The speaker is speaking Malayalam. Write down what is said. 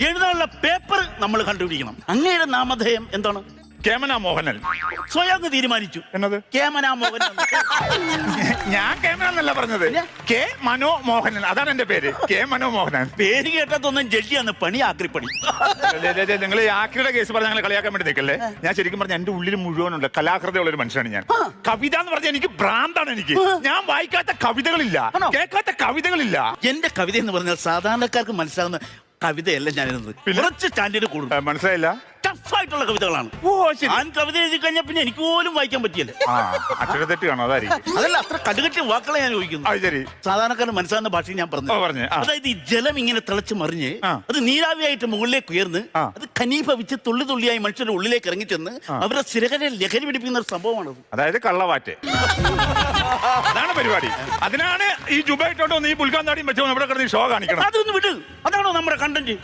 എഴുതാനുള്ള പേപ്പർ നമ്മൾ കണ്ടുപിടിക്കണം. അങ്ങയുടെ നാമധേയം എന്താണ്? കേമന മോഹനൻ. സ്വയം തീരുമാനിച്ചു എന്നത്? കേമന മോഹനൻ. ഞാൻ കേമന എന്നല്ല പറഞ്ഞത്, കെ മനോ മോഹനൻ. അതാണ് എന്റെ പേര്, കെ മനോ മോഹനൻ. പേര് കേട്ടതൊന്നും ജഡ്ജിയാണ്, പണി ആക്രിപ്പണി. നിങ്ങൾ ഈ ആക്രിയുടെ കേസ് പറഞ്ഞ ഞങ്ങൾ കളിയാക്കാൻ വേണ്ടി നിൽക്കല്ലേ. ഞാൻ ശരിക്കും പറഞ്ഞ എന്റെ ഉള്ളിൽ മുഴുവനുണ്ട് കലാകൃതയുള്ള ഒരു മനുഷ്യനാണ് ഞാൻ. കവിത എന്ന് പറഞ്ഞാൽ എനിക്ക് ഭ്രാന്താണ്. എനിക്ക് ഞാൻ വായിക്കാത്ത കവിതകളില്ല, കേൾക്കാത്ത കവിതകളില്ല. എന്റെ കവിത എന്ന് പറഞ്ഞാൽ സാധാരണക്കാർക്ക് മനസ്സിലാകുന്ന കവിതയല്ല ഞാനിരുന്നത്. കുറച്ച് സ്റ്റാൻഡേർഡ് കൂടുതൽ. മനസ്സിലായില്ല? ടഫായിട്ടുള്ള കവിതകളാണ്. ഓ ശരി. ഞാൻ കവിത എഴുതി കഴിഞ്ഞാൽ പിന്നെ എനിക്ക് പോലും വായിക്കാൻ പറ്റിയല്ല. അക്ഷരത്തെറ്റ് കാണോ? അതായിരിക്കും. അതല്ല, അത്ര കടുകട്ടിയ വാക്കുകളെ ഞാൻ ചോദിക്കുന്നു. ശരി. സാധാരണക്കാരന് മനസ്സിലാകുന്ന ഭാഷയിൽ ഞാൻ പറഞ്ഞു. അതായത് ഈ ജലം ഇങ്ങനെ തിളച്ച് മറിഞ്ഞ് അത് നീരാവിയായിട്ട് മുകളിലേക്ക് ഉയർന്ന് അത് ഖനീഭവിച്ച് തുള്ളി തുള്ളിയായി മനുഷ്യരുടെ ഉള്ളിലേക്ക് ഇറങ്ങിച്ചെന്ന് അവരുടെ സിരകരെ ലഹരി പിടിപ്പിക്കുന്ന ഒരു സംഭവമാണത്. അതായത് കള്ളവാറ്റ്. അതാണ് പരിപാടി. അതിനാണ് ഈ ജുബായിട്ടോട്ടോ നീ പുൽക്കാന്താടിയും വെച്ചോ ഇവിടെ കിടന്ന് ഷോ കാണിക്കണം. അതൊന്ന് വിട്. അതാണോ നമ്മുടെ കണ്ടന്റ്?